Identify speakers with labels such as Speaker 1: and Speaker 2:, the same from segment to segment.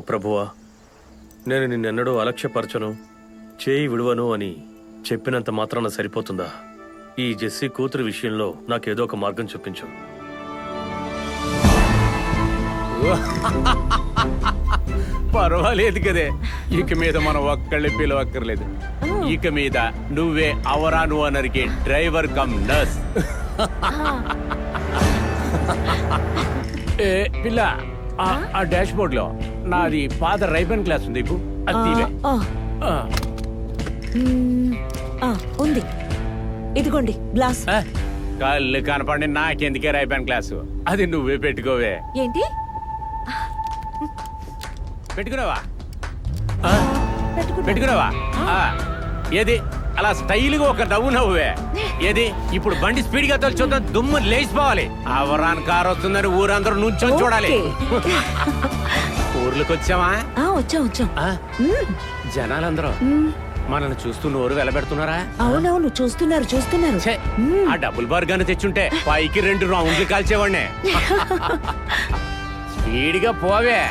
Speaker 1: ప్రభువా, నేను నిన్నెన్నడూ అలక్ష్యపరచను, చేయి విడువను అని చెప్పినంత మాత్రాన సరిపోతుందా? ఈ జెస్సీ కూతురు విషయంలో నాకేదో ఒక మార్గం చూపించు.
Speaker 2: పర్వాలేదు కదే, ఇక మీద మనం ఒక్కళ్ళే పిలవక్కర్లేదు. ఇక మీద నువ్వే అవరాను అనరికి డ్రైవర్ కమ్ నర్స్. ఏ పిల్ల, ఆ డాష్ బోర్డ్ లో నాది పాత రైబన్ క్లాస్ ఉంది, అది తీవే.
Speaker 3: ఉంది, ఇదిగోండి గ్లాస్.
Speaker 2: కళ్ళు కనపడి నాకెందుకే రైబన్ క్లాసు, అది నువ్వే పెట్టుకోవే.
Speaker 3: ఏంటి
Speaker 2: పెట్టుకున్నావా? పెట్టుకున్నావా? ఏది అలా స్టైల్ గా ఒక నవ్వు నవ్వువే. ఏది ఇప్పుడు బండి స్పీడ్ గా తోలుచుంటే దుమ్ము లేచిపోవాలి. అవరాన్ కారు వస్తుందని ఊరందరూ నుంచొని చూడాలి. ఊర్లోకి వచ్చావా?
Speaker 3: వచ్చాం.
Speaker 2: జనాలందరూ మనల్ని చూస్తూ నోరు వెలబెడుతున్నారా?
Speaker 3: అవునవును, చూస్తున్నారు.
Speaker 2: ఛే, ఆ డబుల్ బర్గానే తెచ్చుంటే పైకి 2 రౌండ్లు కాల్చేవాడినే. స్పీడ్ గా పోవే.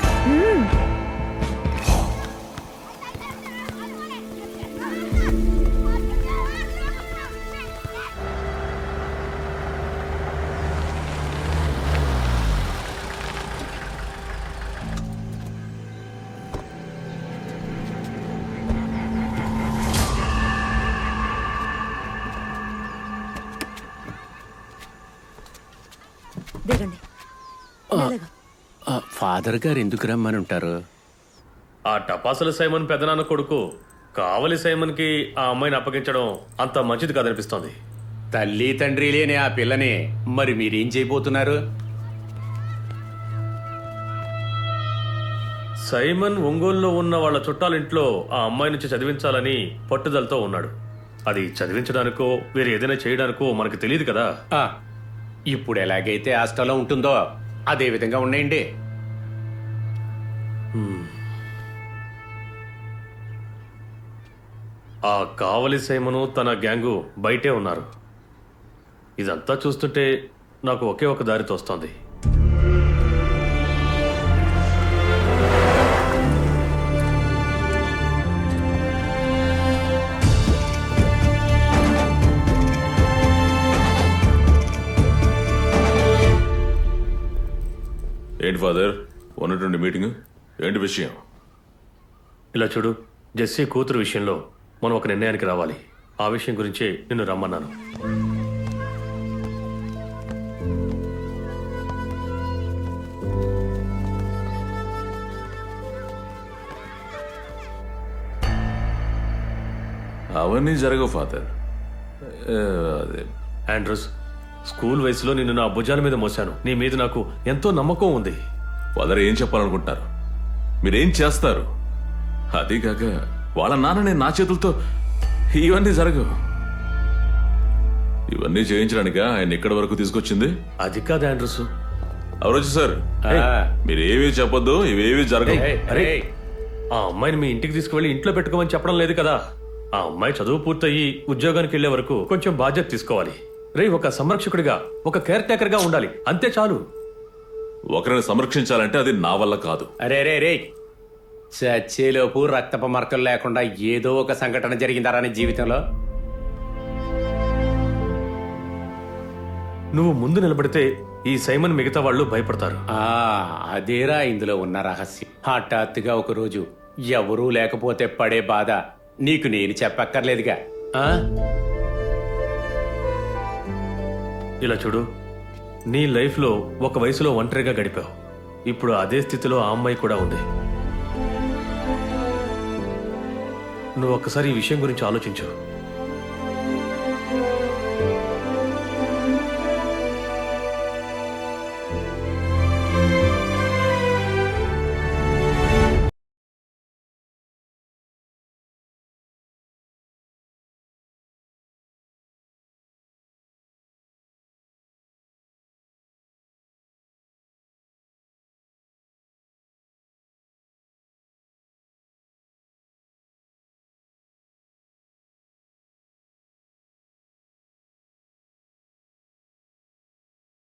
Speaker 3: దిగండి.
Speaker 2: ఫాదర్ గారు ఎందుకు రమ్మని ఉంటారు?
Speaker 1: ఆ టపాసుల సైమన్ పెదనాన్న కొడుకు కావలి సైమన్ కి ఆ అమ్మాయిని అప్పగించడం అంత మంచిది కాదనిపిస్తోంది.
Speaker 2: తల్లి తండ్రి లేని ఆ పిల్లని మరి మీరేం చేయబోతున్నారు?
Speaker 1: సైమన్ ఒంగోలులో ఉన్న వాళ్ళ చుట్టాలింట్లో ఆ అమ్మాయి నుంచి చదివించాలని పట్టుదలతో ఉన్నాడు. అది చదివించడానికో వేరే ఏదైనా చేయడానికో మనకు తెలియదు కదా.
Speaker 2: ఇప్పుడు ఎలాగైతే హాస్టల్లో ఉంటుందో అదే విధంగా ఉన్నాయండి.
Speaker 1: ఆ కావలి సైమను తన గ్యాంగు బయటే ఉన్నారు. ఇదంతా చూస్తుంటే నాకు ఒకే ఒక దారి తోస్తోంది.
Speaker 4: ఏంటి ఫాదర్, ఉన్నటువంటి మీటింగ్ ఏంటి విషయం?
Speaker 1: ఇలా చూడు, జెస్సీ కూతురు విషయంలో మనం ఒక నిర్ణయానికి రావాలి. ఆ విషయం గురించే నిన్ను రమ్మన్నాను.
Speaker 4: అవన్నీ జరగవు ఫాదర్.
Speaker 1: ఆండ్రూస్, స్కూల్ వయసులో నిన్ను నా భుజాల మీద మోసాను. నీ మీద నాకు ఎంతో నమ్మకం ఉంది.
Speaker 4: ఫాదర్ ఏం చెప్పాలనుకుంటున్నారు? మీరేం చేస్తారు? అదీగాక వాళ్ళ నాన్నని నా చేతులతో ఇవన్నీ జరగవు. ఇవన్నీ చేయించడానిక ఆయన ఇక్కడి వరకు తీసుకొచ్చింది?
Speaker 1: అది కాదు ఆండ్రూస్.
Speaker 4: అవరొచ్చు సార్, మీరేమీ చెప్పొద్దు, ఇవేవి జరగవు.
Speaker 1: అరే, ఆ అమ్మాయిని మీ ఇంటికి తీసుకువెళ్ళి ఇంట్లో పెట్టుకోమని చెప్పడం లేదు కదా. ఆ అమ్మాయి చదువు పూర్తయి ఉద్యోగానికి వెళ్లే వరకు కొంచెం బాధ్యత తీసుకోవాలి. ఒక సంరక్షకుడిగా, ఒక కేర్ టేకర్ గా ఉండాలి, అంతే చాలు.
Speaker 4: ఒకరిని సంరక్షించాలంటే అది నా వల్ల కాదు.
Speaker 2: అరే, చచ్చేలోపు రక్తపు మరకలు లేకుండా ఏదో ఒక సంఘటన జరిగిందారా నీ జీవితంలో?
Speaker 1: నువ్వు ముందు నిలబడితే ఈ సైమన్ మిగతా వాళ్ళు భయపడతారు.
Speaker 2: అదేరా ఇందులో ఉన్న రహస్యం. హఠాత్తుగా ఒక రోజు ఎవరూ లేకపోతే పడే బాధ నీకు నేను చెప్పక్కర్లేదుగా.
Speaker 1: ఇలా చూడు, నీ లైఫ్లో ఒక వయసులో ఒంటరిగా గడిపావు. ఇప్పుడు అదే స్థితిలో ఆ అమ్మాయి కూడా ఉంది. నువ్వు ఒక్కసారి ఈ విషయం గురించి ఆలోచించు.